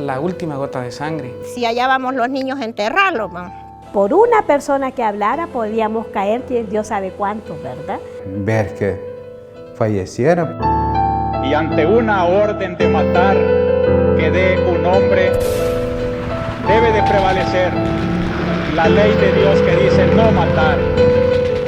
la última gota de sangre. Si hallábamos los niños, enterrarlos, man. Por una persona que hablara podíamos caer, Dios sabe cuántos, ¿verdad? Ver que falleciera. Y ante una orden de matar que dé un hombre, debe de prevalecer la ley de Dios que dice no matar.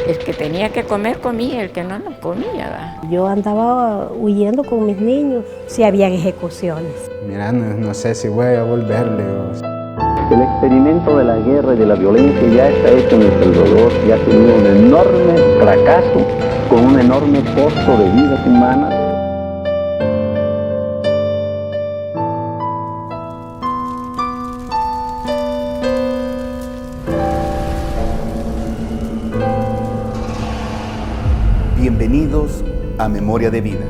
El que tenía que comer, comía, el que no, no comía. ¿Va? Yo andaba huyendo con mis niños, si habían ejecuciones. Mira, no sé si voy a volverle. El experimento de la guerra y de la violencia ya está hecho en El Salvador y ha tenido un enorme fracaso con un enorme costo de vidas humanas. Bienvenidos a Memoria de Vida.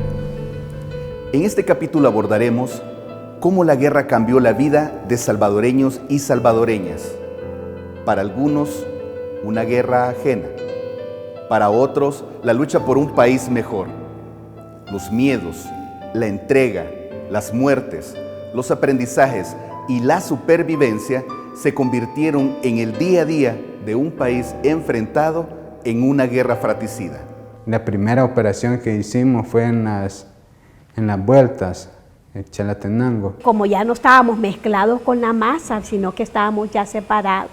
En este capítulo abordaremos cómo la guerra cambió la vida de salvadoreños y salvadoreñas. Para algunos, una guerra ajena. Para otros, la lucha por un país mejor. Los miedos, la entrega, las muertes, los aprendizajes y la supervivencia se convirtieron en el día a día de un país enfrentado en una guerra fratricida. La primera operación que hicimos fue en las vueltas, en Chalatenango. Como ya no estábamos mezclados con la masa, sino que estábamos ya separados,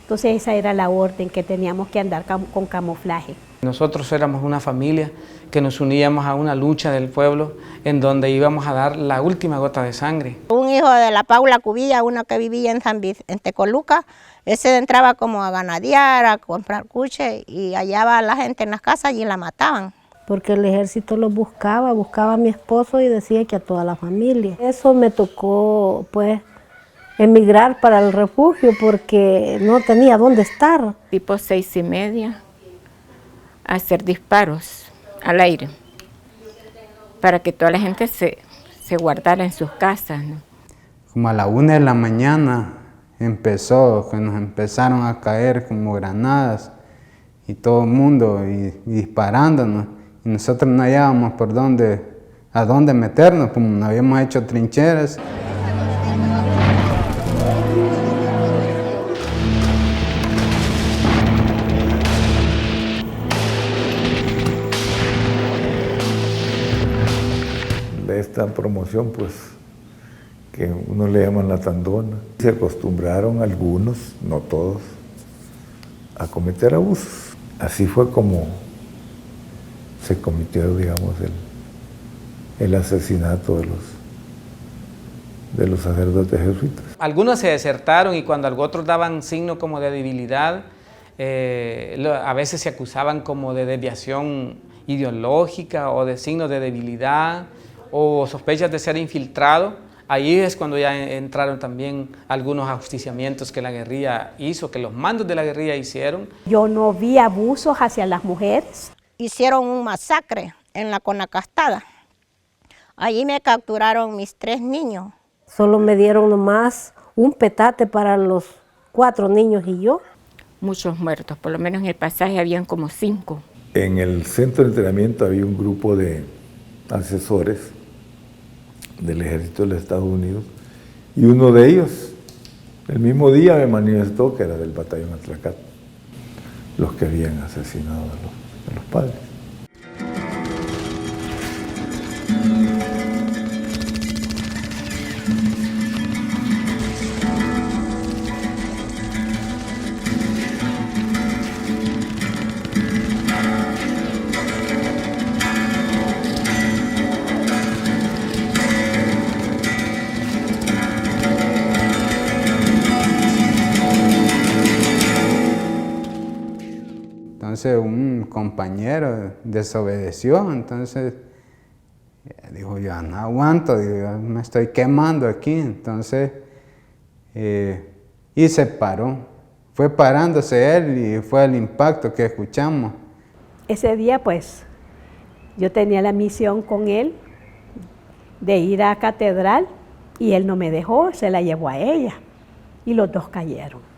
entonces esa era la orden, que teníamos que andar con camuflaje. Nosotros éramos una familia que nos uníamos a una lucha del pueblo en donde íbamos a dar la última gota de sangre. Un hijo de la Paula Cubilla, uno que vivía en Tecoluca, ese entraba como a ganadear, a comprar cuche y hallaba a la gente en las casas y la mataban. Porque el ejército los buscaba a mi esposo y decía que a toda la familia. Eso me tocó, pues, emigrar para el refugio porque no tenía dónde estar. Tipo 6:30, hacer disparos al aire para que toda la gente se guardara en sus casas, ¿no? Como a la 1 de la mañana empezó, que nos empezaron a caer como granadas y todo el mundo y disparándonos. Y nosotros no hallábamos a dónde meternos, como no habíamos hecho trincheras. De esta promoción, pues, que uno le llaman la tandona, se acostumbraron algunos, no todos, a cometer abusos. Así fue como se cometió, digamos, el asesinato de los sacerdotes jesuitas. Algunos se desertaron y cuando otros daban signos como de debilidad, a veces se acusaban como de desviación ideológica o de signos de debilidad o sospechas de ser infiltrado. Ahí es cuando ya entraron también algunos ajusticiamientos que la guerrilla hizo, que los mandos de la guerrilla hicieron. Yo no vi abusos hacia las mujeres. Hicieron un masacre en la Conacastada. Allí me capturaron mis 3 niños. Solo me dieron nomás un petate para los 4 niños y yo. Muchos muertos, por lo menos en el pasaje habían como 5. En el centro de entrenamiento había un grupo de asesores del ejército de los Estados Unidos y uno de ellos, el mismo día me manifestó que era del batallón Atracat, los que habían asesinado a los padres. Entonces un compañero desobedeció, entonces dijo, yo no aguanto, digo, me estoy quemando aquí, entonces, y se paró. Fue parándose él y fue el impacto que escuchamos. Ese día, pues, yo tenía la misión con él de ir a catedral y él no me dejó, se la llevó a ella y los 2 cayeron.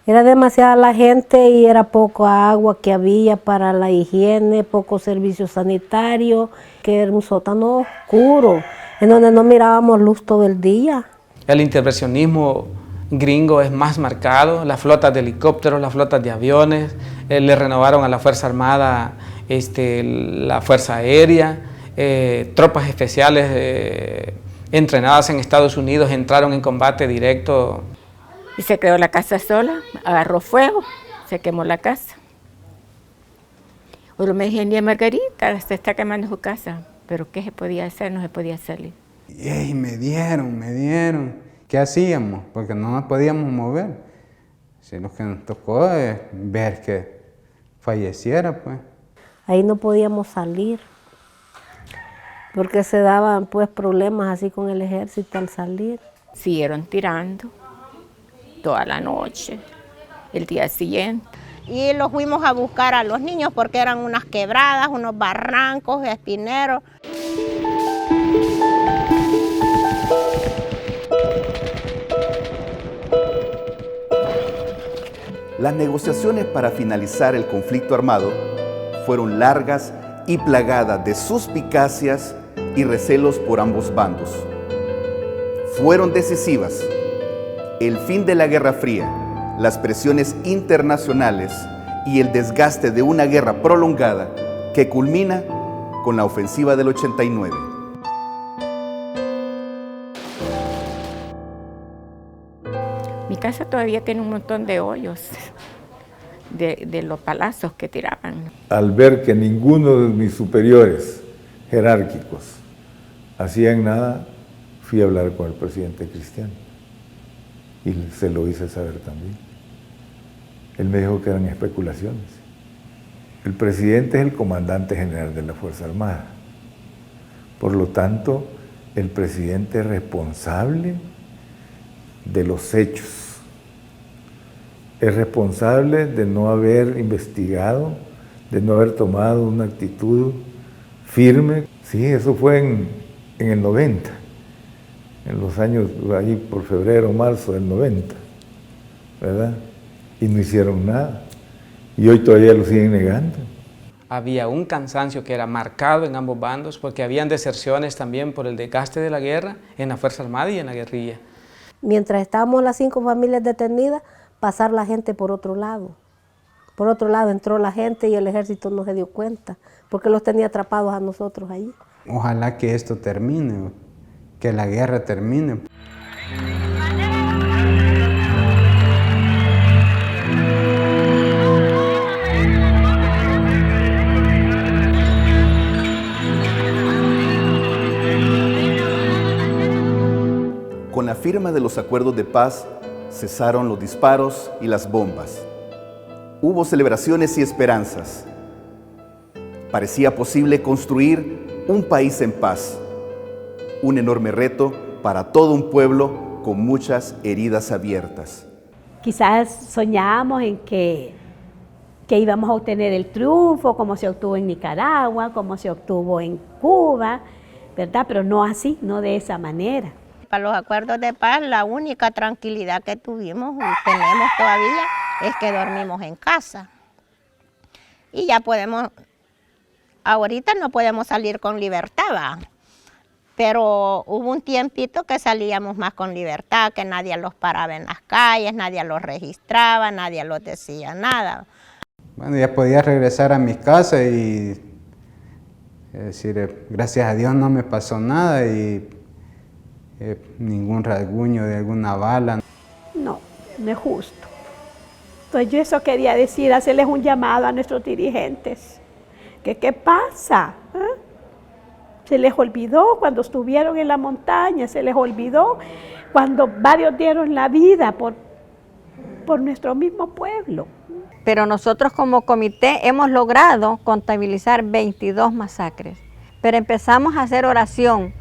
Era demasiada la gente y era poca agua que había para la higiene, poco servicio sanitario, que era un sótano oscuro, en donde no mirábamos luz todo el día. El intervencionismo gringo es más marcado, las flotas de helicópteros, las flotas de aviones, le renovaron a la Fuerza Armada la Fuerza Aérea, tropas especiales entrenadas en Estados Unidos entraron en combate directo. Y se quedó la casa sola, agarró fuego, se quemó la casa. Luego me dije, Margarita, se está quemando su casa, pero ¿qué se podía hacer? No se podía salir. Y me dieron. ¿Qué hacíamos? Porque no nos podíamos mover. Si lo que nos tocó es ver que falleciera, pues. Ahí no podíamos salir, porque se daban pues problemas así con el ejército al salir. Siguieron tirando toda la noche, el día siguiente. Y los fuimos a buscar a los niños porque eran unas quebradas, unos barrancos, espineros. Las negociaciones para finalizar el conflicto armado fueron largas y plagadas de suspicacias y recelos por ambos bandos. Fueron decisivas el fin de la Guerra Fría, las presiones internacionales y el desgaste de una guerra prolongada que culmina con la ofensiva del 89. Mi casa todavía tiene un montón de hoyos de los palazos que tiraban. Al ver que ninguno de mis superiores jerárquicos hacían nada, fui a hablar con el presidente Cristiano y se lo hice saber también. Él me dijo que eran especulaciones. El presidente es el comandante general de la Fuerza Armada. Por lo tanto, el presidente es responsable de los hechos. Es responsable de no haber investigado, de no haber tomado una actitud firme. Sí, eso fue en el 90, en los años, ahí por febrero, marzo del 90, ¿verdad? Y no hicieron nada. Y hoy todavía lo siguen negando. Había un cansancio que era marcado en ambos bandos porque habían deserciones también por el desgaste de la guerra en la Fuerza Armada y en la guerrilla. Mientras estábamos las 5 familias detenidas, pasar la gente por otro lado. Por otro lado entró la gente y el ejército no se dio cuenta, porque los tenía atrapados a nosotros allí. Ojalá que esto termine, que la guerra termine. Con la firma de los acuerdos de paz, cesaron los disparos y las bombas. Hubo celebraciones y esperanzas. Parecía posible construir un país en paz. Un enorme reto para todo un pueblo con muchas heridas abiertas. Quizás soñábamos en que íbamos a obtener el triunfo, como se obtuvo en Nicaragua, como se obtuvo en Cuba, ¿verdad? Pero no así, no de esa manera. Para los acuerdos de paz, la única tranquilidad que tuvimos y tenemos todavía es que dormimos en casa. Y ya podemos, ahorita no podemos salir con libertad, ¿va? Pero hubo un tiempito que salíamos más con libertad, que nadie los paraba en las calles, nadie los registraba, nadie los decía nada. Bueno, ya podía regresar a mi casa y decir, gracias a Dios no me pasó nada y ningún rasguño de alguna bala. No, no es justo. Entonces yo eso quería decir, hacerles un llamado a nuestros dirigentes. Que ¿qué pasa? ¿Eh? Se les olvidó cuando estuvieron en la montaña, se les olvidó cuando varios dieron la vida por nuestro mismo pueblo. Pero nosotros como comité hemos logrado contabilizar 22 masacres. Pero empezamos a hacer oración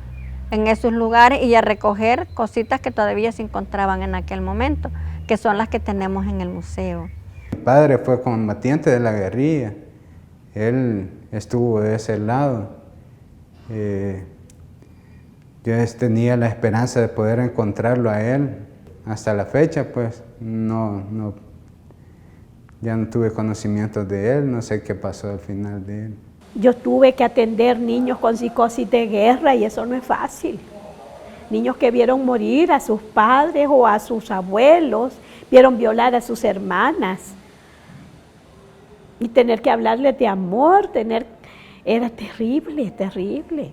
en esos lugares y a recoger cositas que todavía se encontraban en aquel momento, que son las que tenemos en el museo. Mi padre fue combatiente de la guerrilla, él estuvo de ese lado. Yo tenía la esperanza de poder encontrarlo a él. Hasta la fecha, pues, ya no tuve conocimiento de él, no sé qué pasó al final de él. Yo tuve que atender niños con psicosis de guerra y eso no es fácil. niños que vieron morir a sus padres o a sus abuelos, vieron violar a sus hermanas. Y tener que hablarles de amor, era terrible, terrible.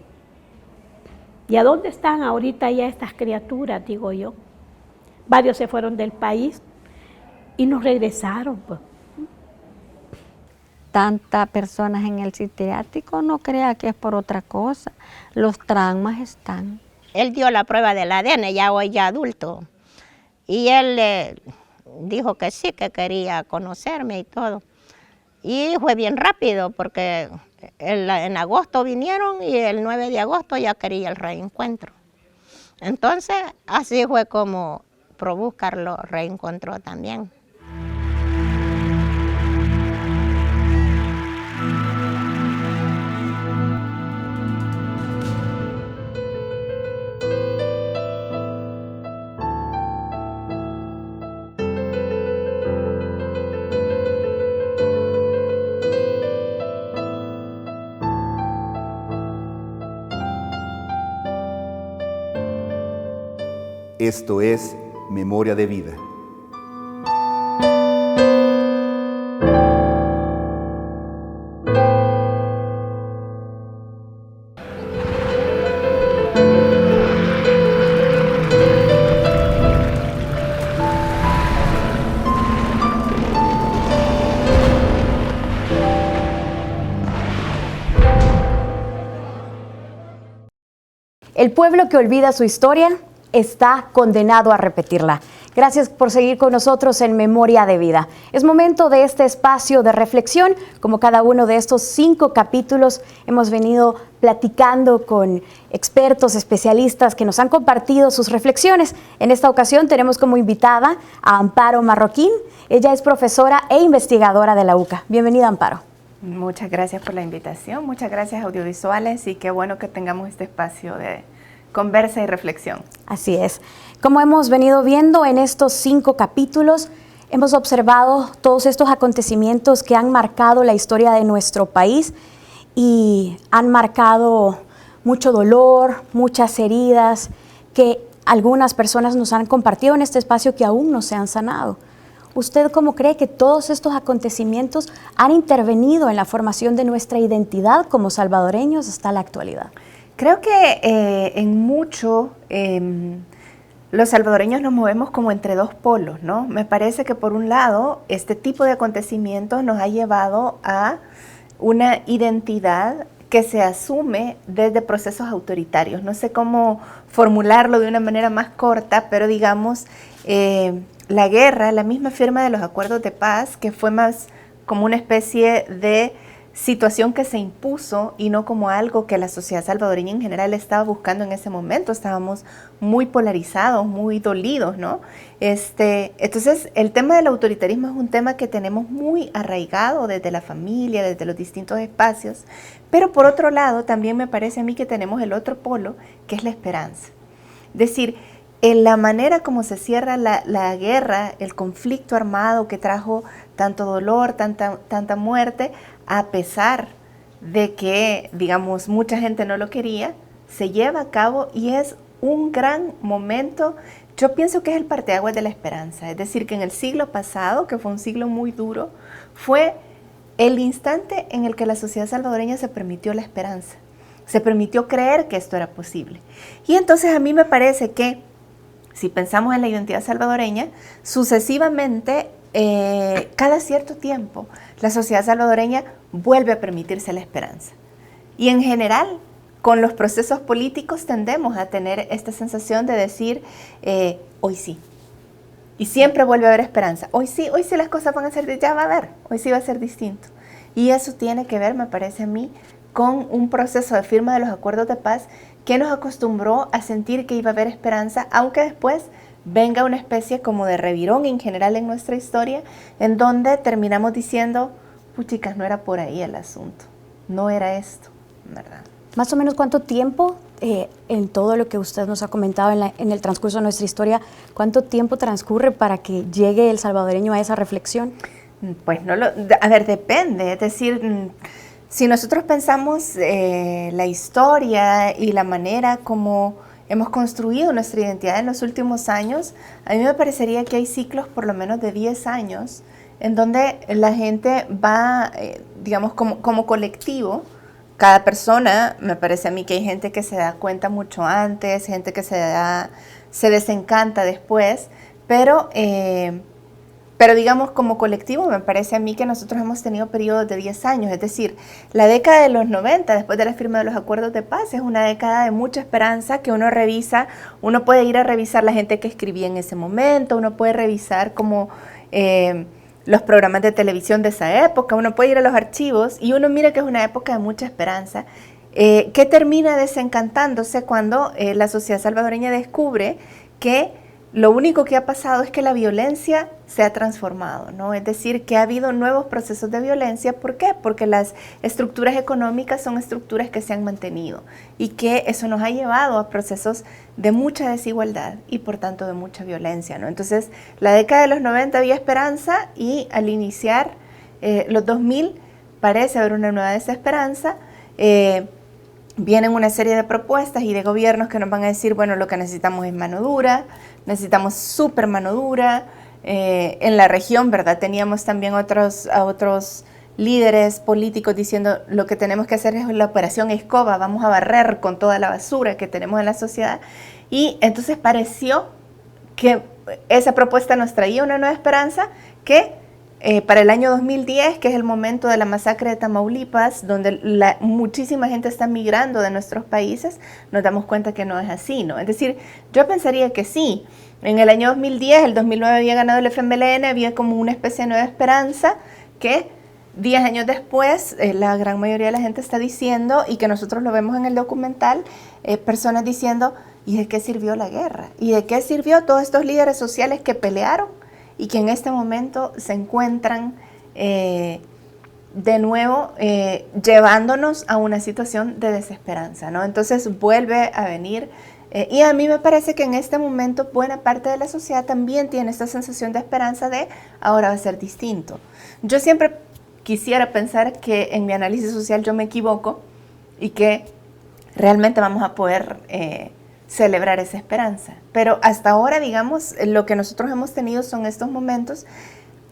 ¿Y a dónde están ahorita ya estas criaturas, digo yo? Varios se fueron del país y no regresaron, pues. Tantas personas en el psiquiátrico, no crea que es por otra cosa. Los traumas están. Él dio la prueba del ADN, ya hoy ya adulto. Y él dijo que sí, que quería conocerme y todo. Y fue bien rápido porque en agosto vinieron y el 9 de agosto ya quería el reencuentro. Entonces así fue como Probúscar lo reencontró también. Esto es Memoria de Vida. El pueblo que olvida su historia está condenado a repetirla. Gracias por seguir con nosotros en Memoria de Vida. Es momento de este espacio de reflexión. Como cada uno de estos 5 capítulos, hemos venido platicando con expertos, especialistas que nos han compartido sus reflexiones. En esta ocasión tenemos como invitada a Amparo Marroquín. Ella es profesora e investigadora de la UCA. Bienvenida, Amparo. Muchas gracias por la invitación, muchas gracias Audiovisuales y qué bueno que tengamos este espacio de conversa y reflexión. Así es. Como hemos venido viendo en estos 5 capítulos, hemos observado todos estos acontecimientos que han marcado la historia de nuestro país y han marcado mucho dolor, muchas heridas que algunas personas nos han compartido en este espacio que aún no se han sanado. ¿Usted cómo cree que todos estos acontecimientos han intervenido en la formación de nuestra identidad como salvadoreños hasta la actualidad? Creo que en mucho los salvadoreños nos movemos como entre 2 polos, ¿no? Me parece que por un lado este tipo de acontecimientos nos ha llevado a una identidad que se asume desde procesos autoritarios. No sé cómo formularlo de una manera más corta, pero digamos, la guerra, la misma firma de los acuerdos de paz, que fue más como una especie de situación que se impuso y no como algo que la sociedad salvadoreña en general estaba buscando en ese momento. Estábamos muy polarizados, muy dolidos, ¿no? Entonces, el tema del autoritarismo es un tema que tenemos muy arraigado desde la familia, desde los distintos espacios, pero por otro lado, también me parece a mí que tenemos el otro polo, que es la esperanza. Es decir, en la manera como se cierra la guerra, el conflicto armado que trajo tanto dolor, tanta muerte, a pesar de que, digamos, mucha gente no lo quería, se lleva a cabo y es un gran momento. Yo pienso que es el parteaguas de la esperanza. Es decir, que en el siglo pasado, que fue un siglo muy duro, fue el instante en el que la sociedad salvadoreña se permitió la esperanza, se permitió creer que esto era posible. Y entonces a mí me parece que, si pensamos en la identidad salvadoreña, sucesivamente, cada cierto tiempo, la sociedad salvadoreña vuelve a permitirse la esperanza. Y en general, con los procesos políticos tendemos a tener esta sensación de decir, hoy sí. Y siempre vuelve a haber esperanza. Hoy sí las cosas van a ser, ya va a haber, hoy sí va a ser distinto. Y eso tiene que ver, me parece a mí, con un proceso de firma de los acuerdos de paz que nos acostumbró a sentir que iba a haber esperanza, aunque después venga una especie como de revirón en general en nuestra historia, en donde terminamos diciendo, chicas, no era por ahí el asunto, no era esto, ¿verdad? Más o menos, ¿cuánto tiempo, en todo lo que usted nos ha comentado en el transcurso de nuestra historia, cuánto tiempo transcurre para que llegue el salvadoreño a esa reflexión? Pues a ver, depende, es decir, si nosotros pensamos la historia y la manera como hemos construido nuestra identidad en los últimos años, a mí me parecería que hay ciclos por lo menos de 10 años en donde la gente va, digamos, como colectivo. Cada persona, me parece a mí que hay gente que se da cuenta mucho antes, gente que se desencanta después, pero digamos como colectivo me parece a mí que nosotros hemos tenido periodos de 10 años, es decir, la década de los 90, después de la firma de los acuerdos de paz, es una década de mucha esperanza que uno revisa, uno puede ir a revisar la gente que escribía en ese momento, uno puede revisar como los programas de televisión de esa época, uno puede ir a los archivos y uno mira que es una época de mucha esperanza, que termina desencantándose cuando la sociedad salvadoreña descubre que lo único que ha pasado es que la violencia se ha transformado, ¿no? Es decir, que ha habido nuevos procesos de violencia. ¿Por qué? Porque las estructuras económicas son estructuras que se han mantenido y que eso nos ha llevado a procesos de mucha desigualdad y por tanto de mucha violencia, ¿no? Entonces, la década de los 90 había esperanza y al iniciar los 2000 parece haber una nueva desesperanza. Vienen una serie de propuestas y de gobiernos que nos van a decir, bueno, lo que necesitamos es mano dura, necesitamos súper mano dura. En la región, ¿verdad? Teníamos también a otros líderes políticos diciendo lo que tenemos que hacer es la operación escoba, vamos a barrer con toda la basura que tenemos en la sociedad. Y entonces pareció que esa propuesta nos traía una nueva esperanza que para el año 2010, que es el momento de la masacre de Tamaulipas, donde muchísima gente está migrando de nuestros países, nos damos cuenta que no es así, ¿no? Es decir, yo pensaría que sí. En el año 2010, el 2009 había ganado el FMLN, había como una especie de nueva esperanza que 10 años después la gran mayoría de la gente está diciendo, y que nosotros lo vemos en el documental, personas diciendo, ¿y de qué sirvió la guerra? ¿Y de qué sirvió todos estos líderes sociales que pelearon y que en este momento se encuentran de nuevo llevándonos a una situación de desesperanza, ¿no? Entonces vuelve a venir, y a mí me parece que en este momento buena parte de la sociedad también tiene esta sensación de esperanza de ahora va a ser distinto. Yo siempre quisiera pensar que en mi análisis social yo me equivoco y que realmente vamos a poder celebrar esa esperanza. Pero hasta ahora, digamos, lo que nosotros hemos tenido son estos momentos.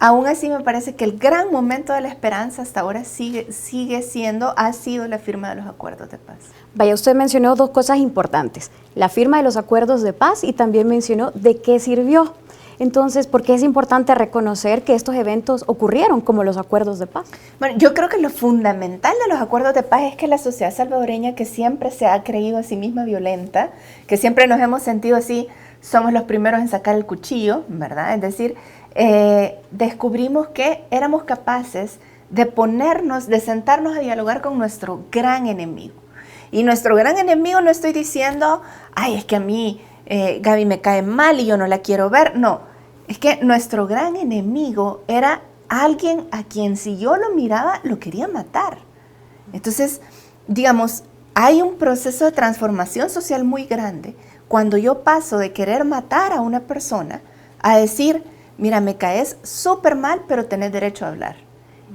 Aún así me parece que el gran momento de la esperanza hasta ahora ha sido la firma de los acuerdos de paz. Vaya, usted mencionó dos cosas importantes, la firma de los acuerdos de paz y también mencionó de qué sirvió. Entonces, ¿por qué es importante reconocer que estos eventos ocurrieron como los acuerdos de paz? Bueno, yo creo que lo fundamental de los acuerdos de paz es que la sociedad salvadoreña, que siempre se ha creído a sí misma violenta, que siempre nos hemos sentido así, somos los primeros en sacar el cuchillo, ¿verdad? Es decir, descubrimos que éramos capaces de sentarnos a dialogar con nuestro gran enemigo. Y nuestro gran enemigo, no estoy diciendo, ay, es que a mí Gaby me cae mal y yo no la quiero ver. No, es que nuestro gran enemigo era alguien a quien si yo lo miraba, lo quería matar. Entonces, digamos, hay un proceso de transformación social muy grande cuando yo paso de querer matar a una persona a decir, mira, me caes súper mal, pero tenés derecho a hablar.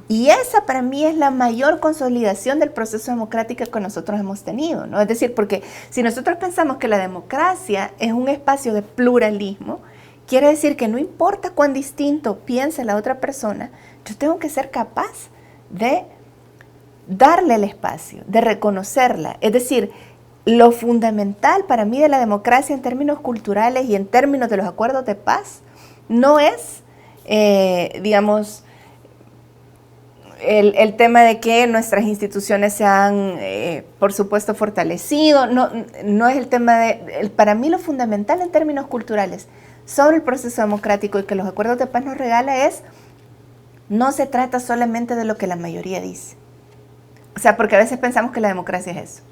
Y esa para mí es la mayor consolidación del proceso democrático que nosotros hemos tenido, ¿no? Es decir, porque si nosotros pensamos que la democracia es un espacio de pluralismo, quiere decir que no importa cuán distinto piense la otra persona, yo tengo que ser capaz de darle el espacio, de reconocerla. Es decir, lo fundamental para mí de la democracia en términos culturales y en términos de los acuerdos de paz no es, digamos, el tema de que nuestras instituciones se han, por supuesto, fortalecido. No es el tema para mí lo fundamental en términos culturales sobre el proceso democrático y que los acuerdos de paz nos regala no se trata solamente de lo que la mayoría dice. O sea, porque a veces pensamos que la democracia es eso.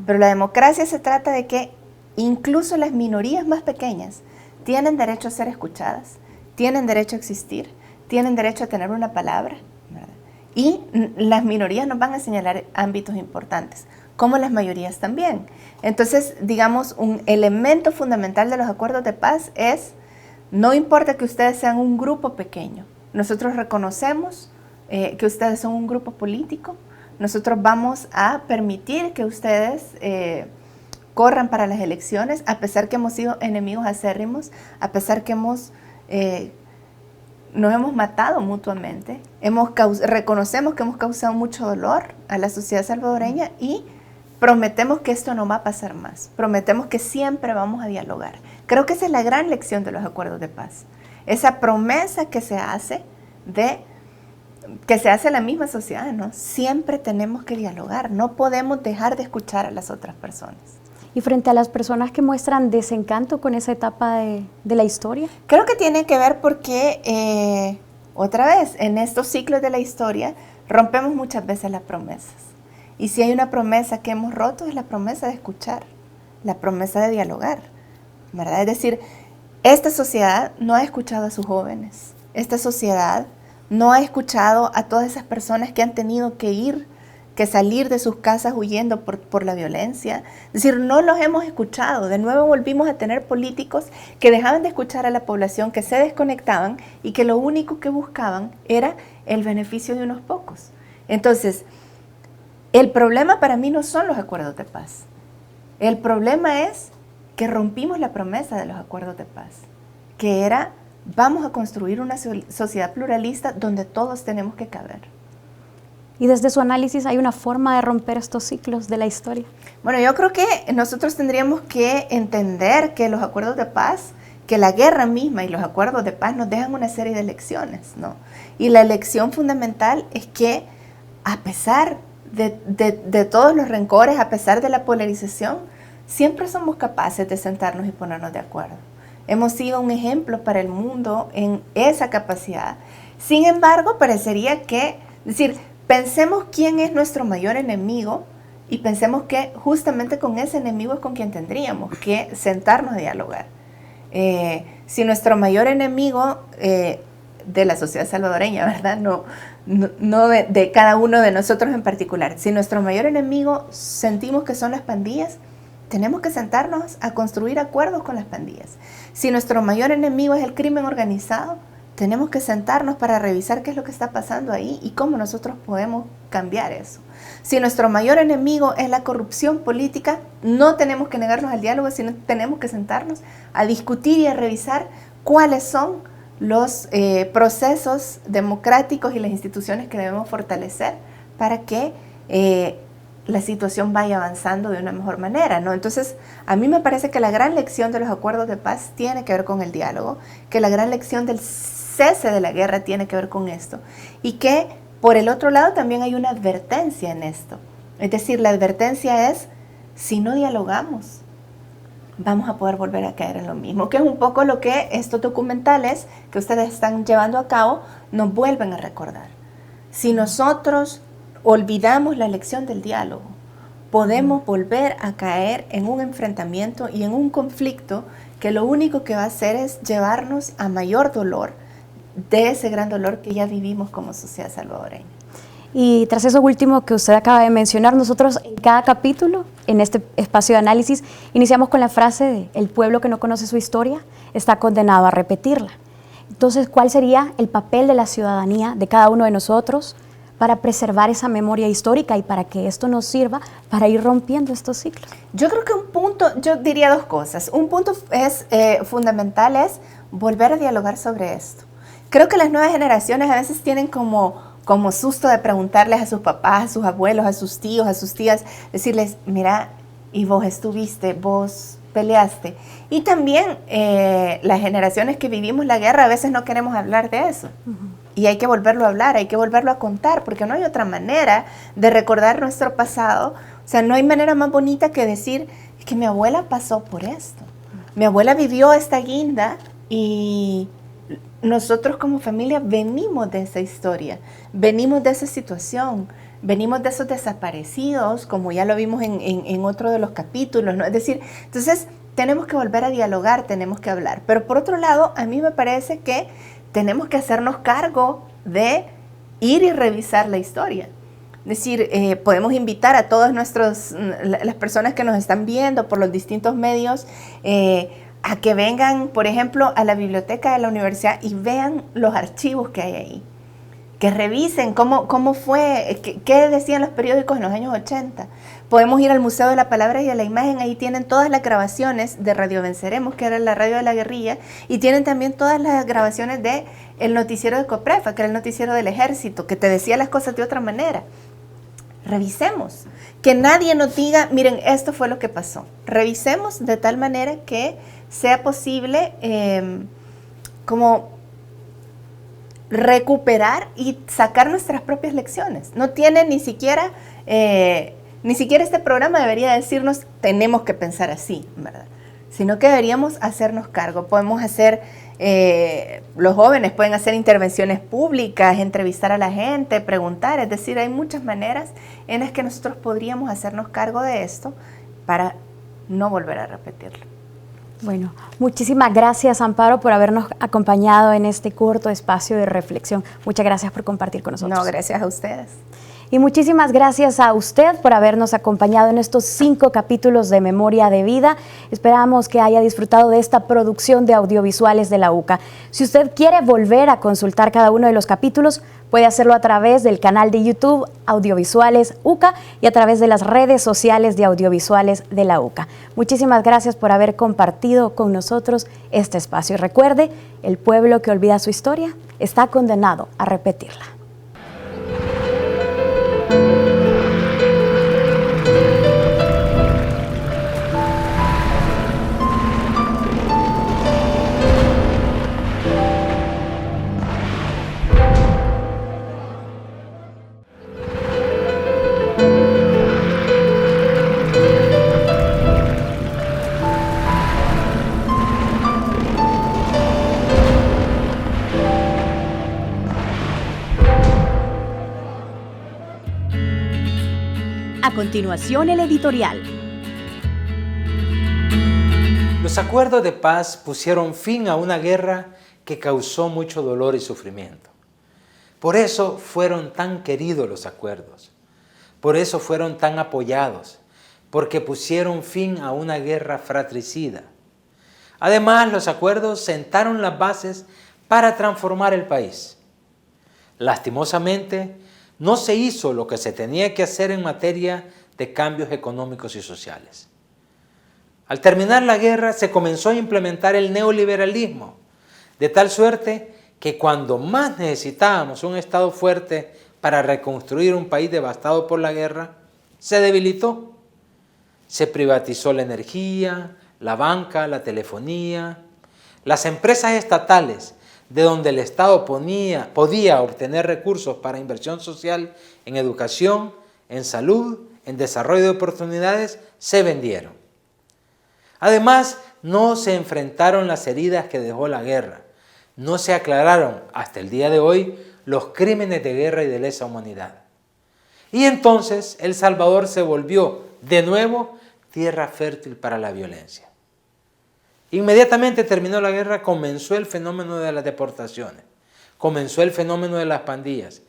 Pero la democracia se trata de que incluso las minorías más pequeñas tienen derecho a ser escuchadas, tienen derecho a existir, tienen derecho a tener una palabra, ¿verdad? Y las minorías nos van a señalar ámbitos importantes, como las mayorías también. Entonces, digamos, un elemento fundamental de los acuerdos de paz es, no importa que ustedes sean un grupo pequeño, nosotros reconocemos que ustedes son un grupo político, nosotros vamos a permitir que ustedes corran para las elecciones, a pesar que hemos sido enemigos acérrimos, a pesar que nos hemos matado mutuamente, reconocemos que hemos causado mucho dolor a la sociedad salvadoreña y prometemos que esto no va a pasar más, prometemos que siempre vamos a dialogar. Creo que esa es la gran lección de los acuerdos de paz, esa promesa que se hace la misma sociedad, ¿no? Siempre tenemos que dialogar, no podemos dejar de escuchar a las otras personas. Y frente a las personas que muestran desencanto con esa etapa de la historia. Creo que tiene que ver porque, otra vez, en estos ciclos de la historia, rompemos muchas veces las promesas. Y si hay una promesa que hemos roto, es la promesa de escuchar, la promesa de dialogar, ¿verdad? Es decir, esta sociedad no ha escuchado a sus jóvenes, esta sociedad no ha escuchado a todas esas personas que han tenido que salir de sus casas huyendo por la violencia. Es decir, no los hemos escuchado. De nuevo volvimos a tener políticos que dejaban de escuchar a la población, que se desconectaban y que lo único que buscaban era el beneficio de unos pocos. Entonces, el problema para mí no son los acuerdos de paz. El problema es que rompimos la promesa de los acuerdos de paz, que era, vamos a construir una sociedad pluralista donde todos tenemos que caber. Y desde su análisis, ¿hay una forma de romper estos ciclos de la historia? Bueno, yo creo que nosotros tendríamos que entender que los acuerdos de paz, que la guerra misma y los acuerdos de paz nos dejan una serie de lecciones, ¿no? Y la lección fundamental es que a pesar de todos los rencores, a pesar de la polarización, siempre somos capaces de sentarnos y ponernos de acuerdo. Hemos sido un ejemplo para el mundo en esa capacidad. Sin embargo, parecería que, es decir, pensemos quién es nuestro mayor enemigo y pensemos que justamente con ese enemigo es con quien tendríamos que sentarnos a dialogar. Si nuestro mayor enemigo de la sociedad salvadoreña, ¿verdad? No de cada uno de nosotros en particular. Si nuestro mayor enemigo sentimos que son las pandillas, tenemos que sentarnos a construir acuerdos con las pandillas. Si nuestro mayor enemigo es el crimen organizado, tenemos que sentarnos para revisar qué es lo que está pasando ahí y cómo nosotros podemos cambiar eso. Si nuestro mayor enemigo es la corrupción política, no tenemos que negarnos al diálogo, sino tenemos que sentarnos a discutir y a revisar cuáles son los procesos democráticos y las instituciones que debemos fortalecer para que la situación vaya avanzando de una mejor manera, ¿no? Entonces, a mí me parece que la gran lección de los acuerdos de paz tiene que ver con el diálogo, que la gran lección del cese de la guerra tiene que ver con esto, y que, por el otro lado, también hay una advertencia en esto. Es decir, la advertencia es, si no dialogamos, vamos a poder volver a caer en lo mismo, que es un poco lo que estos documentales que ustedes están llevando a cabo nos vuelven a recordar. Si nosotros olvidamos la lección del diálogo, podemos volver a caer en un enfrentamiento y en un conflicto que lo único que va a hacer es llevarnos a mayor dolor de ese gran dolor que ya vivimos como sociedad salvadoreña. Y tras eso último que usted acaba de mencionar, nosotros en cada capítulo, en este espacio de análisis, iniciamos con la frase de el pueblo que no conoce su historia está condenado a repetirla. Entonces, ¿cuál sería el papel de la ciudadanía, de cada uno de nosotros, para preservar esa memoria histórica y para que esto nos sirva para ir rompiendo estos ciclos? Yo creo que un punto, yo diría dos cosas. Un punto fundamental es volver a dialogar sobre esto. Creo que las nuevas generaciones a veces tienen como susto de preguntarles a sus papás, a sus abuelos, a sus tíos, a sus tías, decirles, mira, y vos estuviste, vos peleaste. Y también las generaciones que vivimos la guerra a veces no queremos hablar de eso. Y hay que volverlo a hablar, hay que volverlo a contar, porque no hay otra manera de recordar nuestro pasado. O sea, no hay manera más bonita que decir, es que mi abuela pasó por esto. Mi abuela vivió esta guinda y nosotros como familia venimos de esa historia, venimos de esa situación, venimos de esos desaparecidos, como ya lo vimos en otro de los capítulos, ¿no? Es decir, entonces tenemos que volver a dialogar, tenemos que hablar. Pero por otro lado, a mí me parece que tenemos que hacernos cargo de ir y revisar la historia. Es decir, podemos invitar a todas las personas que nos están viendo por los distintos medios a que vengan, por ejemplo, a la biblioteca de la universidad y vean los archivos que hay ahí. que revisen cómo fue, qué decían los periódicos en los años 80. Podemos ir al Museo de la Palabra y de la Imagen, ahí tienen todas las grabaciones de Radio Venceremos, que era la radio de la guerrilla, y tienen también todas las grabaciones de el noticiero de Coprefa, que era el noticiero del ejército, que te decía las cosas de otra manera. Revisemos, que nadie nos diga, miren, esto fue lo que pasó. Revisemos de tal manera que sea posible como recuperar y sacar nuestras propias lecciones. No tiene ni siquiera este programa debería decirnos tenemos que pensar así, ¿verdad? Sino que deberíamos hacernos cargo. Podemos hacer, los jóvenes pueden hacer intervenciones públicas, entrevistar a la gente, preguntar, es decir, hay muchas maneras en las que nosotros podríamos hacernos cargo de esto para no volver a repetirlo. Bueno, muchísimas gracias, Amparo, por habernos acompañado en este corto espacio de reflexión. Muchas gracias por compartir con nosotros. No, gracias a ustedes. Y muchísimas gracias a usted por habernos acompañado en estos 5 capítulos de Memoria de Vida. Esperamos que haya disfrutado de esta producción de audiovisuales de la UCA. Si usted quiere volver a consultar cada uno de los capítulos, puede hacerlo a través del canal de YouTube Audiovisuales UCA y a través de las redes sociales de Audiovisuales de la UCA. Muchísimas gracias por haber compartido con nosotros este espacio. Y recuerde, el pueblo que olvida su historia está condenado a repetirla. A continuación, el editorial. Los acuerdos de paz pusieron fin a una guerra que causó mucho dolor y sufrimiento. Por eso fueron tan queridos los acuerdos. Por eso fueron tan apoyados, porque pusieron fin a una guerra fratricida. Además, los acuerdos sentaron las bases para transformar el país. Lastimosamente, no se hizo lo que se tenía que hacer en materia de cambios económicos y sociales. Al terminar la guerra se comenzó a implementar el neoliberalismo, de tal suerte que cuando más necesitábamos un Estado fuerte para reconstruir un país devastado por la guerra, se debilitó. Se privatizó la energía, la banca, la telefonía, las empresas estatales, de donde el Estado podía obtener recursos para inversión social en educación, en salud, en desarrollo de oportunidades, se vendieron. Además, no se enfrentaron las heridas que dejó la guerra. No se aclararon, hasta el día de hoy, los crímenes de guerra y de lesa humanidad. Y entonces El Salvador se volvió, de nuevo, tierra fértil para la violencia. Inmediatamente terminó la guerra, comenzó el fenómeno de las deportaciones, comenzó el fenómeno de las pandillas,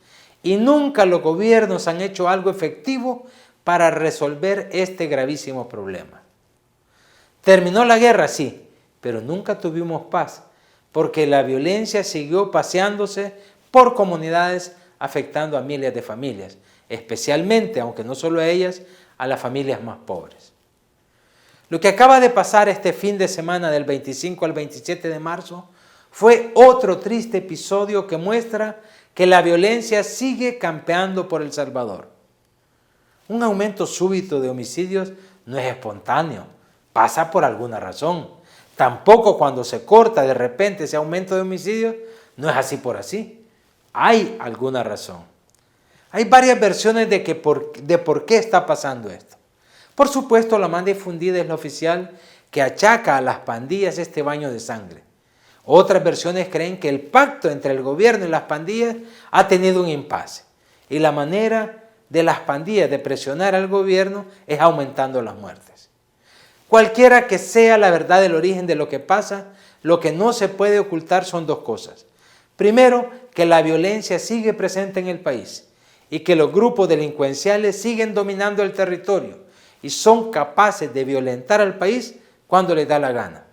y nunca los gobiernos han hecho algo efectivo para resolver este gravísimo problema. Terminó la guerra, sí, pero nunca tuvimos paz, porque la violencia siguió paseándose por comunidades, afectando a miles de familias, especialmente, aunque no solo a ellas, a las familias más pobres. Lo que acaba de pasar este fin de semana del 25 al 27 de marzo fue otro triste episodio que muestra que la violencia sigue campeando por El Salvador. Un aumento súbito de homicidios no es espontáneo, pasa por alguna razón. Tampoco cuando se corta de repente ese aumento de homicidios, no es así por así. Hay alguna razón. Hay varias versiones de por qué está pasando esto. Por supuesto, la más difundida es la oficial, que achaca a las pandillas este baño de sangre. Otras versiones creen que el pacto entre el gobierno y las pandillas ha tenido un impasse, y la manera de las pandillas de presionar al gobierno es aumentando las muertes. Cualquiera que sea la verdad del origen de lo que pasa, lo que no se puede ocultar son dos cosas. Primero, que la violencia sigue presente en el país y que los grupos delincuenciales siguen dominando el territorio y son capaces de violentar al país cuando les da la gana.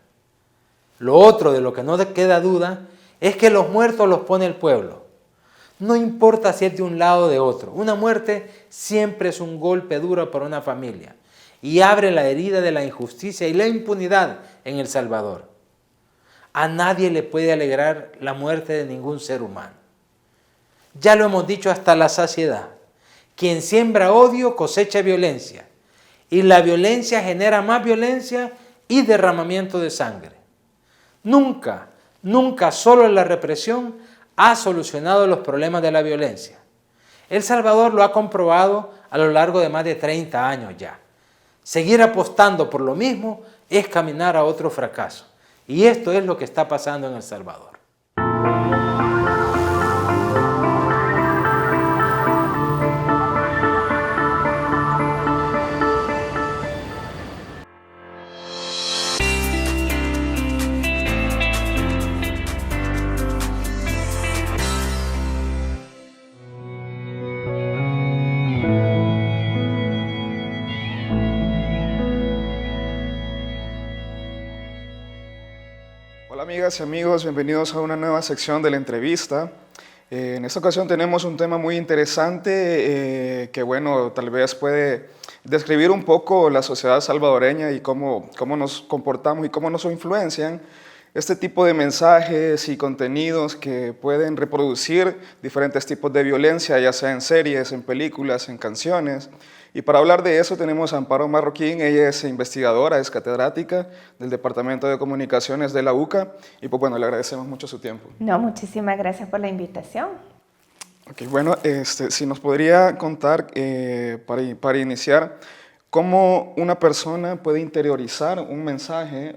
Lo otro de lo que no queda duda es que los muertos los pone el pueblo. No importa si es de un lado o de otro. Una muerte siempre es un golpe duro para una familia y abre la herida de la injusticia y la impunidad en El Salvador. A nadie le puede alegrar la muerte de ningún ser humano. Ya lo hemos dicho hasta la saciedad. Quien siembra odio cosecha violencia, y la violencia genera más violencia y derramamiento de sangre. Nunca, nunca solo la represión ha solucionado los problemas de la violencia. El Salvador lo ha comprobado a lo largo de más de 30 años ya. Seguir apostando por lo mismo es caminar a otro fracaso. Y esto es lo que está pasando en El Salvador. Hola amigas y amigos, bienvenidos a una nueva sección de la entrevista. En esta ocasión tenemos un tema muy interesante que bueno, tal vez puede describir un poco la sociedad salvadoreña y cómo nos comportamos y cómo nos influencian este tipo de mensajes y contenidos que pueden reproducir diferentes tipos de violencia, ya sea en series, en películas, en canciones. Y para hablar de eso tenemos a Amparo Marroquín. Ella es investigadora, es catedrática del Departamento de Comunicaciones de la UCA. Y pues bueno, le agradecemos mucho su tiempo. No, muchísimas gracias por la invitación. Ok, bueno, si nos podría contar, para iniciar, cómo una persona puede interiorizar un mensaje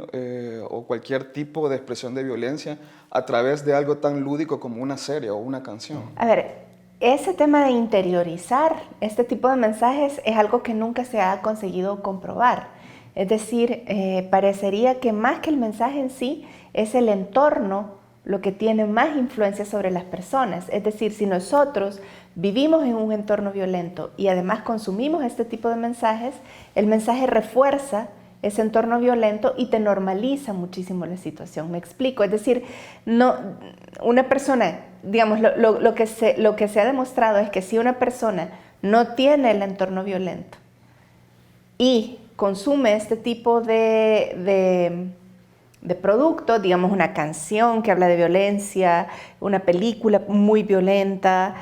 o cualquier tipo de expresión de violencia a través de algo tan lúdico como una serie o una canción. A ver, ese tema de interiorizar este tipo de mensajes es algo que nunca se ha conseguido comprobar. Es decir, parecería que más que el mensaje en sí, es el entorno lo que tiene más influencia sobre las personas. Es decir, si nosotros vivimos en un entorno violento y además consumimos este tipo de mensajes, el mensaje refuerza ese entorno violento y te normaliza muchísimo la situación. Me explico, es decir, no, una persona, digamos, lo que se ha demostrado es que si una persona no tiene el entorno violento y consume este tipo de producto, digamos una canción que habla de violencia, una película muy violenta,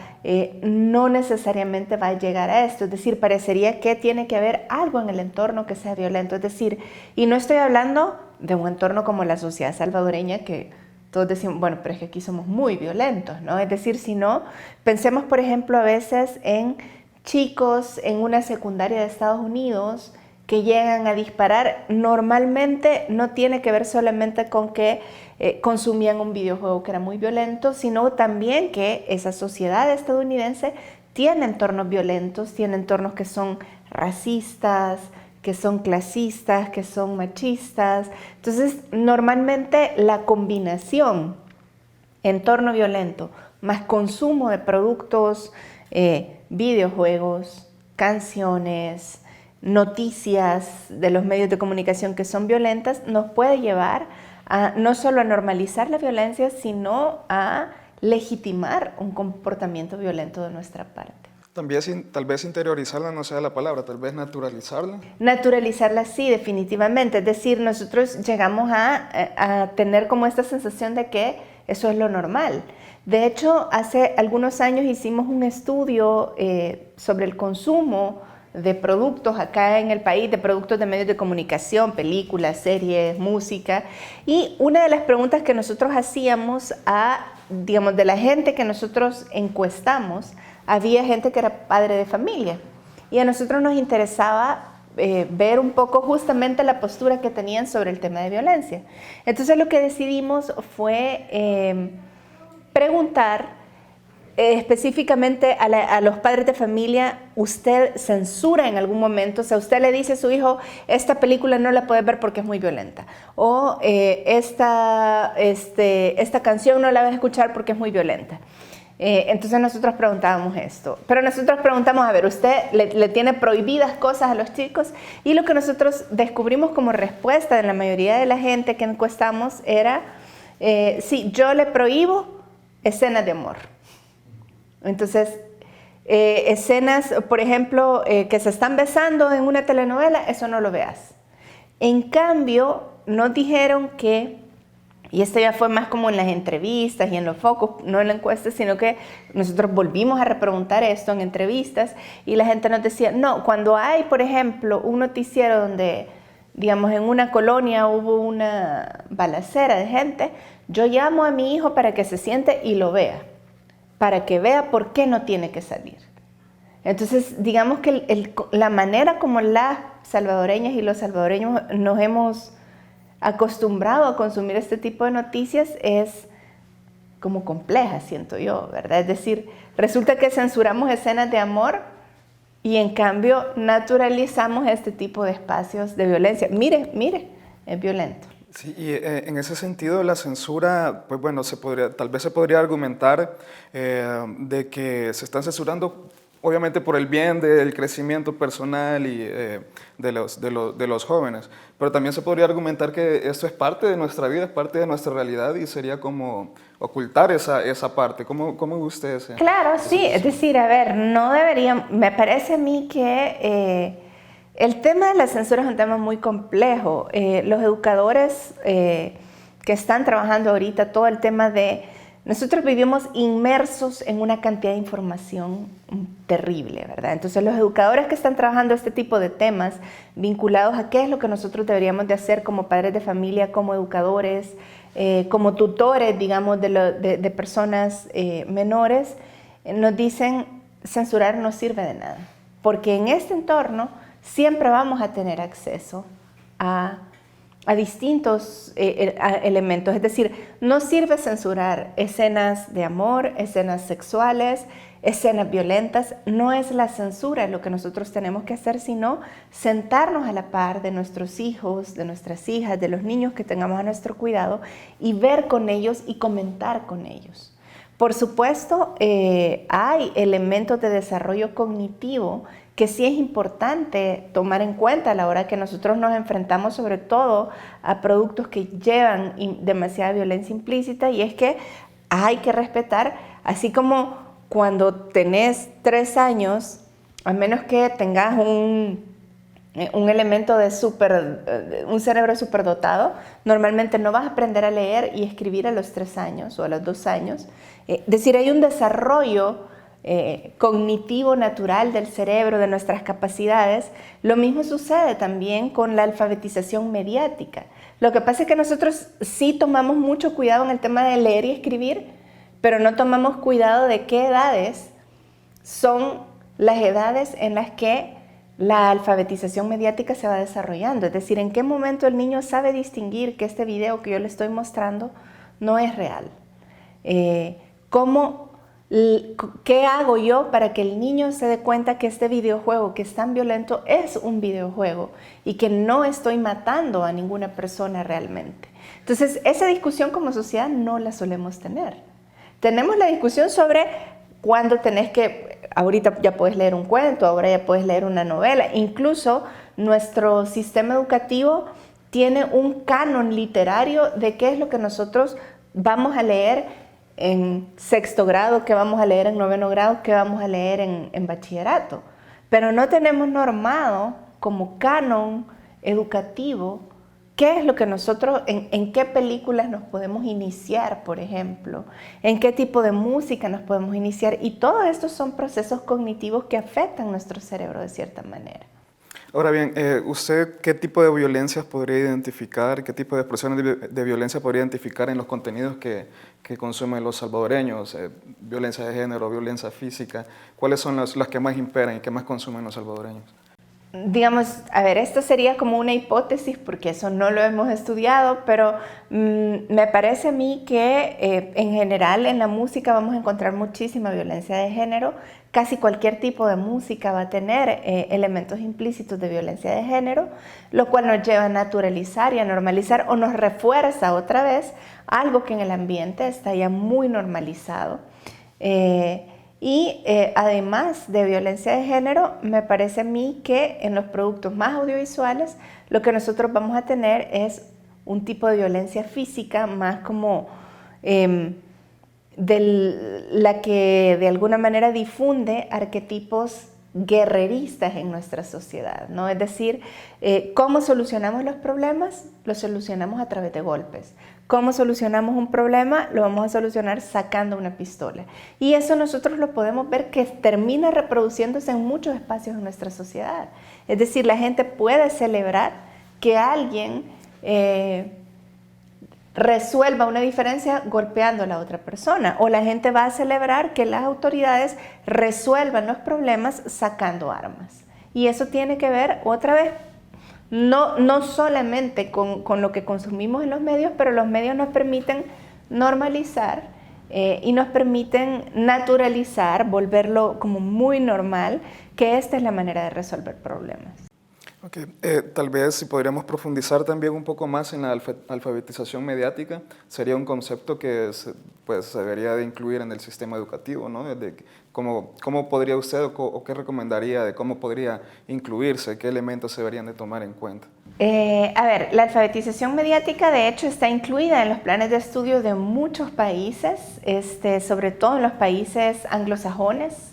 no necesariamente va a llegar a esto. Es decir, parecería que tiene que haber algo en el entorno que sea violento. Es decir, y no estoy hablando de un entorno como la sociedad salvadoreña que todos decimos, bueno, pero es que aquí somos muy violentos, ¿no? Es decir, si no, pensemos por ejemplo a veces en chicos en una secundaria de Estados Unidos que llegan a disparar. Normalmente no tiene que ver solamente con que consumían un videojuego que era muy violento, sino también que esa sociedad estadounidense tiene entornos violentos, tiene entornos que son racistas, que son clasistas, que son machistas. Entonces, normalmente la combinación entorno violento más consumo de productos, videojuegos, canciones, noticias de los medios de comunicación que son violentas, nos puede llevar a no solo a normalizar la violencia, sino a legitimar un comportamiento violento de nuestra parte. También, tal vez interiorizarla no sea la palabra, tal vez naturalizarla. Naturalizarla sí, definitivamente. Es decir, nosotros llegamos a tener como esta sensación de que eso es lo normal. De hecho, hace algunos años hicimos un estudio sobre el consumo de productos acá en el país, de productos de medios de comunicación, películas, series, música. Y una de las preguntas que nosotros hacíamos digamos, de la gente que nosotros encuestamos, había gente que era padre de familia. Y a nosotros nos interesaba ver un poco justamente la postura que tenían sobre el tema de violencia. Entonces lo que decidimos fue preguntar específicamente a los padres de familia, ¿usted censura en algún momento? O sea, usted le dice a su hijo, esta película no la puedes ver porque es muy violenta. O esta canción no la vas a escuchar porque es muy violenta. Entonces nosotros preguntábamos esto. Pero nosotros preguntamos, a ver, ¿usted le tiene prohibidas cosas a los chicos? Y lo que nosotros descubrimos como respuesta de la mayoría de la gente que encuestamos era, sí, yo le prohíbo escenas de amor. Entonces, escenas, por ejemplo, que se están besando en una telenovela, eso no lo veas. En cambio, nos dijeron que, y esto ya fue más como en las entrevistas y en los focos, no en la encuesta, sino que nosotros volvimos a repreguntar esto en entrevistas y la gente nos decía, no, cuando hay, por ejemplo, un noticiero donde, digamos, en una colonia hubo una balacera de gente, yo llamo a mi hijo para que se siente y lo vea, para que vea por qué no tiene que salir. Entonces, digamos que la manera como las salvadoreñas y los salvadoreños nos hemos acostumbrado a consumir este tipo de noticias es como compleja, siento yo, ¿verdad? Es decir, resulta que censuramos escenas de amor y en cambio naturalizamos este tipo de espacios de violencia. Mire, es violento. Sí, y en ese sentido la censura, pues bueno, tal vez se podría argumentar de que se están censurando obviamente por el bien del crecimiento personal y de los jóvenes, pero también se podría argumentar que esto es parte de nuestra vida, es parte de nuestra realidad y sería como ocultar esa parte. ¿Cómo ustedes? Claro, sí, es decir, a ver, no deberían, me parece a mí que el tema de la censura es un tema muy complejo. Los educadores que están trabajando ahorita, todo el tema de... Nosotros vivimos inmersos en una cantidad de información terrible, ¿verdad? Entonces los educadores que están trabajando este tipo de temas vinculados a qué es lo que nosotros deberíamos de hacer como padres de familia, como educadores, como tutores, digamos, de personas menores, nos dicen censurar no sirve de nada, porque en este entorno siempre vamos a tener acceso a distintos elementos, es decir, no sirve censurar escenas de amor, escenas sexuales, escenas violentas, no es la censura lo que nosotros tenemos que hacer, sino sentarnos a la par de nuestros hijos, de nuestras hijas, de los niños que tengamos a nuestro cuidado y ver con ellos y comentar con ellos. Por supuesto, hay elementos de desarrollo cognitivo que sí es importante tomar en cuenta a la hora que nosotros nos enfrentamos sobre todo a productos que llevan demasiada violencia implícita, y es que hay que respetar, así como cuando tenés 3 años, a menos que tengas un elemento de un cerebro superdotado, normalmente no vas a aprender a leer y escribir a los 3 años o a los 2 años. Es decir, hay un desarrollo cognitivo natural del cerebro, de nuestras capacidades. Lo mismo sucede también con la alfabetización mediática. Lo que pasa es que nosotros sí tomamos mucho cuidado en el tema de leer y escribir, pero no tomamos cuidado de qué edades son las edades en las que la alfabetización mediática se va desarrollando. Es decir, en qué momento el niño sabe distinguir que este video que yo le estoy mostrando no es real. ¿Qué hago yo para que el niño se dé cuenta que este videojuego que es tan violento es un videojuego y que no estoy matando a ninguna persona realmente? Entonces, esa discusión como sociedad no la solemos tener. Tenemos la discusión sobre cuándo tenés que, ahorita ya puedes leer un cuento, ahora ya puedes leer una novela. Incluso nuestro sistema educativo tiene un canon literario de qué es lo que nosotros vamos a leer en 6º grado, qué vamos a leer en 9º grado, qué vamos a leer en bachillerato. Pero no tenemos normado como canon educativo qué es lo que nosotros, en qué películas nos podemos iniciar, por ejemplo, en qué tipo de música nos podemos iniciar. Y todos estos son procesos cognitivos que afectan nuestro cerebro de cierta manera. Ahora bien, ¿usted qué tipo de violencias podría identificar, qué tipo de expresiones de violencia podría identificar en los contenidos que consumen los salvadoreños? Violencia de género, violencia física, ¿cuáles son las que más imperan y que más consumen los salvadoreños? Digamos, a ver, esto sería como una hipótesis porque eso no lo hemos estudiado, pero me parece a mí que en general en la música vamos a encontrar muchísima violencia de género. Casi cualquier tipo de música va a tener elementos implícitos de violencia de género, lo cual nos lleva a naturalizar y a normalizar o nos refuerza otra vez algo que en el ambiente está ya muy normalizado. Además de violencia de género, me parece a mí que en los productos más audiovisuales lo que nosotros vamos a tener es un tipo de violencia física más como la que de alguna manera difunde arquetipos guerreristas en nuestra sociedad, ¿no? Es decir, ¿cómo solucionamos los problemas? Los solucionamos a través de golpes. ¿Cómo solucionamos un problema? Lo vamos a solucionar sacando una pistola. Y eso nosotros lo podemos ver que termina reproduciéndose en muchos espacios de nuestra sociedad. Es decir, la gente puede celebrar que alguien resuelva una diferencia golpeando a la otra persona, o la gente va a celebrar que las autoridades resuelvan los problemas sacando armas. Y eso tiene que ver, otra vez, no solamente con lo que consumimos en los medios, pero los medios nos permiten normalizar y nos permiten naturalizar, volverlo como muy normal, que esta es la manera de resolver problemas. Okay. Tal vez si podríamos profundizar también un poco más en la alfabetización mediática, sería un concepto que se debería de incluir en el sistema educativo, ¿no? ¿Cómo podría usted o qué recomendaría de cómo podría incluirse, qué elementos se deberían de tomar en cuenta? A ver, la alfabetización mediática de hecho está incluida en los planes de estudio de muchos países, sobre todo en los países anglosajones.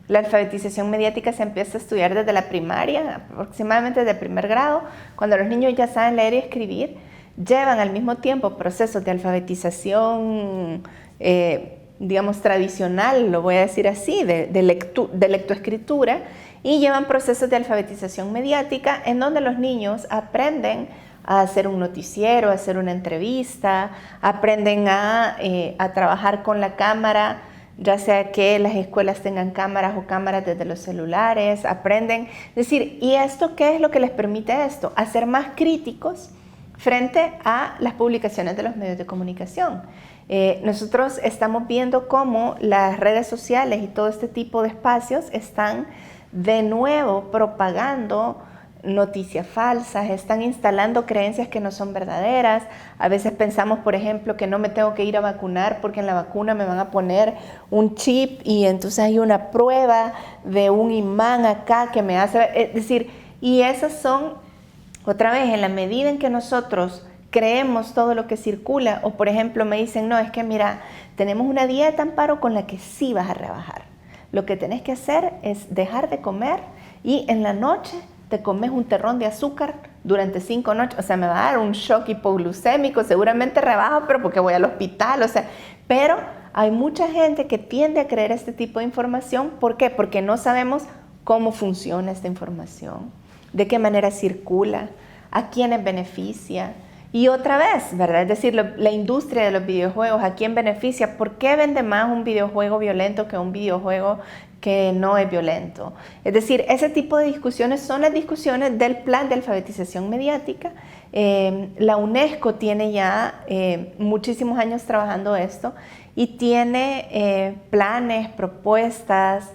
La alfabetización mediática se empieza a estudiar desde la primaria, aproximadamente desde el primer grado, cuando los niños ya saben leer y escribir. Llevan al mismo tiempo procesos de alfabetización, digamos, tradicional, lo voy a decir así, de lectoescritura, y llevan procesos de alfabetización mediática en donde los niños aprenden a hacer un noticiero, a hacer una entrevista, aprenden a trabajar con la cámara, ya sea que las escuelas tengan cámaras o cámaras desde los celulares, aprenden, es decir, ¿y esto qué es lo que les permite esto? A ser más críticos frente a las publicaciones de los medios de comunicación. Nosotros estamos viendo cómo las redes sociales y todo este tipo de espacios están de nuevo propagando noticias falsas, están instalando creencias que no son verdaderas. A veces pensamos, por ejemplo, que no me tengo que ir a vacunar porque en la vacuna me van a poner un chip y entonces hay una prueba de un imán acá que me hace... Es decir, y esas son, otra vez, en la medida en que nosotros creemos todo lo que circula, o por ejemplo me dicen, no, es que mira, tenemos una dieta, Amparo, con la que sí vas a rebajar. Lo que tenés que hacer es dejar de comer y en la noche te comes un terrón de azúcar durante 5 noches, o sea, me va a dar un shock hipoglucémico, seguramente rebajo, pero porque voy al hospital, o sea, pero hay mucha gente que tiende a creer este tipo de información. ¿Por qué? Porque no sabemos cómo funciona esta información, de qué manera circula, a quiénes beneficia. Y otra vez, ¿verdad? Es decir, la industria de los videojuegos, ¿a quién beneficia? ¿Por qué vende más un videojuego violento que un videojuego que no es violento? Es decir, ese tipo de discusiones son las discusiones del plan de alfabetización mediática. La UNESCO tiene ya muchísimos años trabajando esto y tiene planes, propuestas,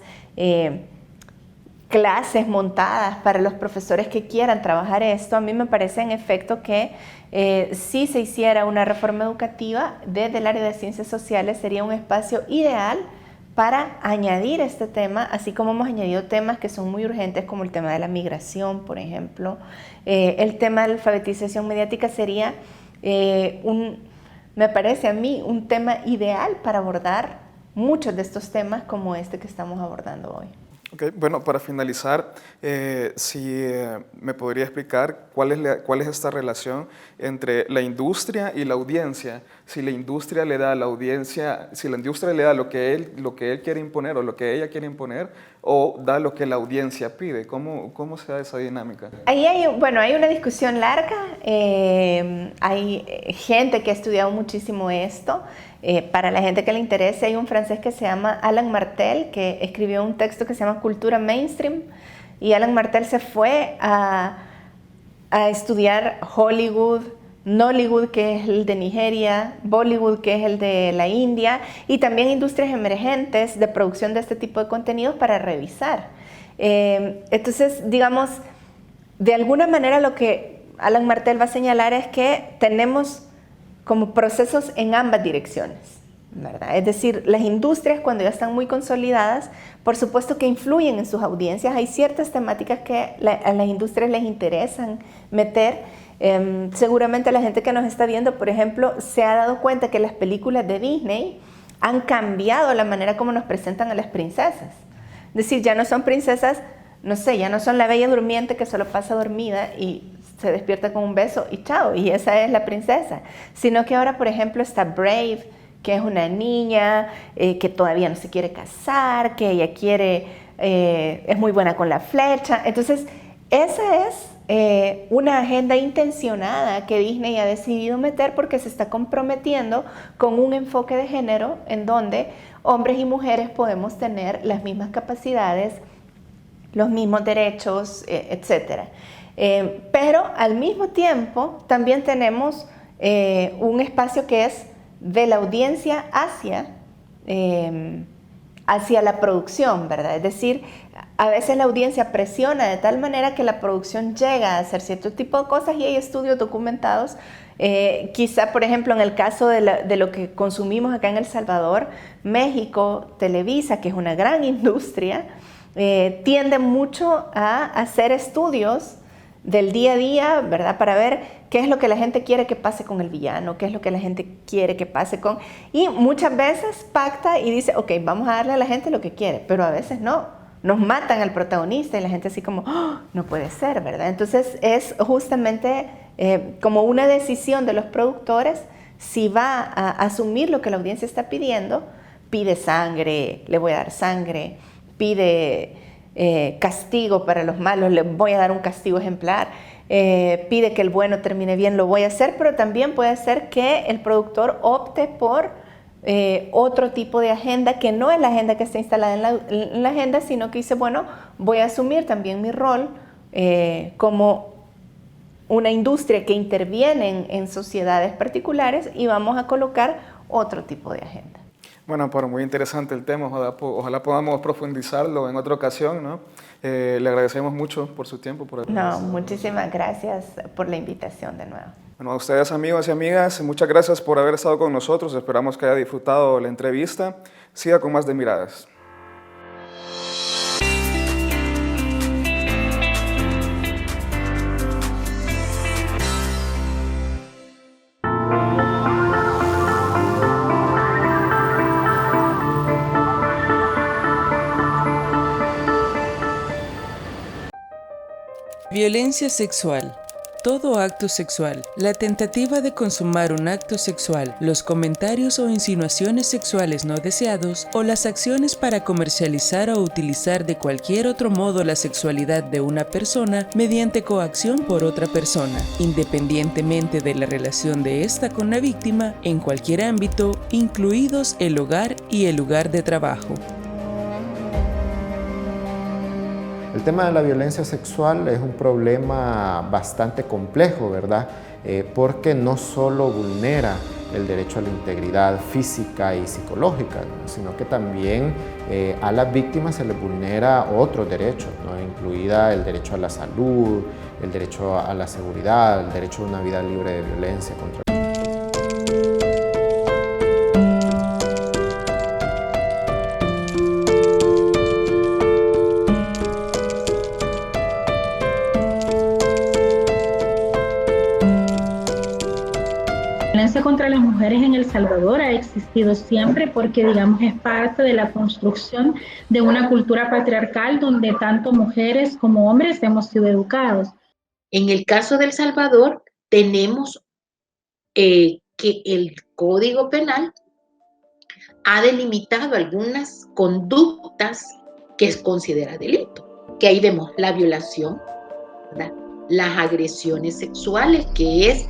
clases montadas para los profesores que quieran trabajar esto. A mí me parece en efecto que si se hiciera una reforma educativa desde el área de ciencias sociales sería un espacio ideal para añadir este tema, así como hemos añadido temas que son muy urgentes como el tema de la migración, por ejemplo. El tema de la alfabetización mediática sería, me parece a mí, un tema ideal para abordar muchos de estos temas como este que estamos abordando hoy. Okay, bueno, para finalizar, si me podría explicar cuál es esta relación entre la industria y la audiencia. Si la industria le da a la audiencia, si la industria le da lo que él quiere imponer o lo que ella quiere imponer, o da lo que la audiencia pide. ¿Cómo se da esa dinámica? Ahí hay una discusión larga. Hay gente que ha estudiado muchísimo esto. Para la gente que le interese, hay un francés que se llama Alain Martel, que escribió un texto que se llama Cultura Mainstream, y Alain Martel se fue a estudiar Hollywood, Nollywood, que es el de Nigeria, Bollywood, que es el de la India, y también industrias emergentes de producción de este tipo de contenidos para revisar. Entonces, digamos, de alguna manera lo que Alain Martel va a señalar es que tenemos como procesos en ambas direcciones, ¿verdad? Es decir, las industrias cuando ya están muy consolidadas, por supuesto que influyen en sus audiencias. Hay ciertas temáticas que a las industrias les interesan meter. Seguramente la gente que nos está viendo, por ejemplo, se ha dado cuenta que las películas de Disney han cambiado la manera como nos presentan a las princesas. Es decir, ya no son princesas, no sé, ya no son la bella durmiente que solo pasa dormida y se despierta con un beso y chao, y esa es la princesa. Sino que ahora, por ejemplo, está Brave, que es una niña que todavía no se quiere casar, que ella es muy buena con la flecha. Entonces, esa es una agenda intencionada que Disney ha decidido meter porque se está comprometiendo con un enfoque de género en donde hombres y mujeres podemos tener las mismas capacidades, los mismos derechos, etc. Pero al mismo tiempo también tenemos un espacio que es de la audiencia hacia la producción, ¿verdad? Es decir, a veces la audiencia presiona de tal manera que la producción llega a hacer cierto tipo de cosas y hay estudios documentados. Quizá, por ejemplo, en el caso de lo que consumimos acá en El Salvador, México, Televisa, que es una gran industria, tiende mucho a hacer estudios del día a día, ¿verdad? Para ver qué es lo que la gente quiere que pase con el villano, qué es lo que la gente quiere que pase con... Y muchas veces pacta y dice, ok, vamos a darle a la gente lo que quiere, pero a veces no. Nos matan al protagonista y la gente así como, oh, no puede ser, ¿verdad? Entonces es justamente como una decisión de los productores si va a asumir lo que la audiencia está pidiendo. Pide sangre, le voy a dar sangre, pide castigo para los malos, le voy a dar un castigo ejemplar, pide que el bueno termine bien, lo voy a hacer, pero también puede ser que el productor opte por otro tipo de agenda que no es la agenda que está instalada en la agenda, sino que dice, bueno, voy a asumir también mi rol como una industria que interviene en sociedades particulares y vamos a colocar otro tipo de agenda. Bueno, pero muy interesante el tema, ojalá podamos profundizarlo en otra ocasión, ¿no? Le agradecemos mucho por su tiempo. No, muchísimas gracias por la invitación de nuevo. Bueno, a ustedes amigos y amigas, muchas gracias por haber estado con nosotros, esperamos que haya disfrutado la entrevista. Siga con más de Miradas. Violencia sexual. Todo acto sexual, la tentativa de consumar un acto sexual, los comentarios o insinuaciones sexuales no deseados o las acciones para comercializar o utilizar de cualquier otro modo la sexualidad de una persona mediante coacción por otra persona, independientemente de la relación de ésta con la víctima, en cualquier ámbito, incluidos el hogar y el lugar de trabajo. El tema de la violencia sexual es un problema bastante complejo, ¿verdad? Porque no solo vulnera el derecho a la integridad física y psicológica, ¿no? Sino que también a las víctimas se les vulnera otros derechos, ¿no? Incluida el derecho a la salud, el derecho a la seguridad, el derecho a una vida libre de violencia contra La violencia contra las mujeres en El Salvador ha existido siempre porque, digamos, es parte de la construcción de una cultura patriarcal donde tanto mujeres como hombres hemos sido educados. En el caso de El Salvador tenemos que el Código Penal ha delimitado algunas conductas que considera delito, que ahí vemos la violación, ¿verdad? Las agresiones sexuales, que es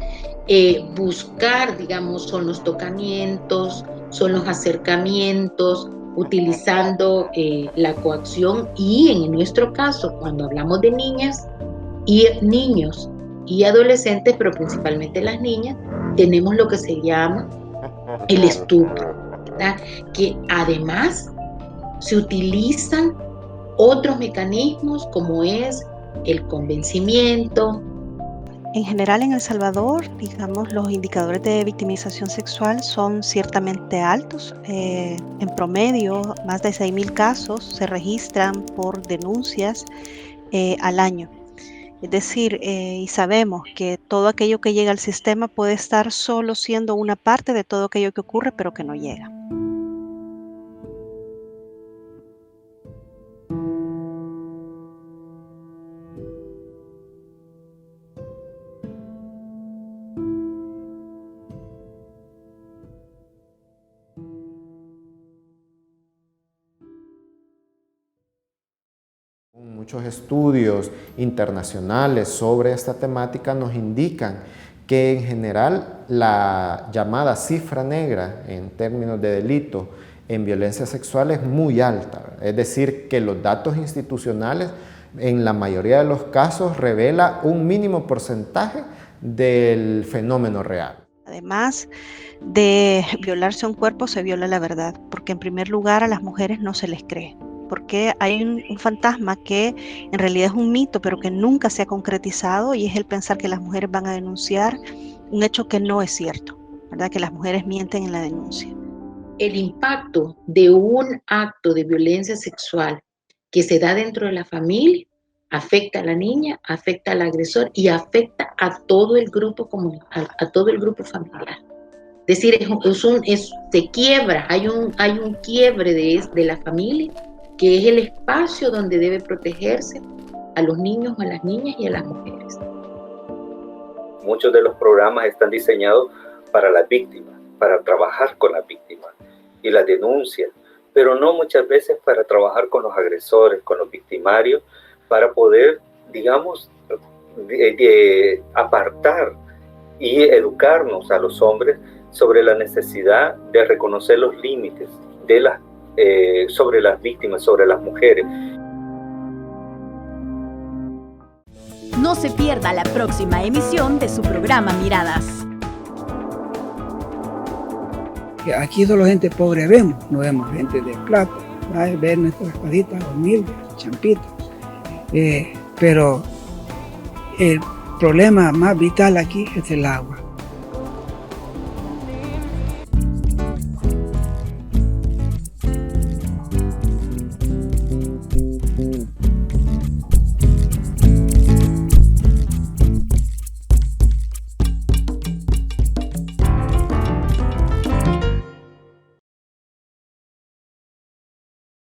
buscar, digamos, son los tocamientos, son los acercamientos, utilizando la coacción y en nuestro caso, cuando hablamos de niñas y niños y adolescentes, pero principalmente las niñas, tenemos lo que se llama el estupro, ¿verdad? Que además se utilizan otros mecanismos como es el convencimiento. En general en El Salvador, digamos, los indicadores de victimización sexual son ciertamente altos. En promedio, más de 6.000 casos se registran por denuncias al año. Es decir, y sabemos que todo aquello que llega al sistema puede estar solo siendo una parte de todo aquello que ocurre, pero que no llega. Muchos estudios internacionales sobre esta temática nos indican que en general la llamada cifra negra en términos de delito en violencia sexual es muy alta. Es decir, que los datos institucionales en la mayoría de los casos revela un mínimo porcentaje del fenómeno real. Además de violarse un cuerpo, se viola la verdad, porque en primer lugar a las mujeres no se les cree. Porque hay un fantasma que en realidad es un mito, pero que nunca se ha concretizado, y es el pensar que las mujeres van a denunciar un hecho que no es cierto, ¿verdad? Que las mujeres mienten en la denuncia. El impacto de un acto de violencia sexual que se da dentro de la familia afecta a la niña, afecta al agresor y afecta a todo el grupo a todo el grupo familiar. Es decir, se quiebra, hay un quiebre de la familia, que es el espacio donde debe protegerse a los niños, a las niñas y a las mujeres. Muchos de los programas están diseñados para las víctimas, para trabajar con las víctimas y las denuncias, pero no muchas veces para trabajar con los agresores, con los victimarios, para poder, digamos, apartar y educarnos a los hombres sobre la necesidad de reconocer los límites sobre las víctimas, sobre las mujeres. No se pierda la próxima emisión de su programa Miradas. Aquí solo gente pobre vemos, no vemos gente de plata, ver nuestras casitas humildes, champitas. Pero el problema más vital aquí es el agua.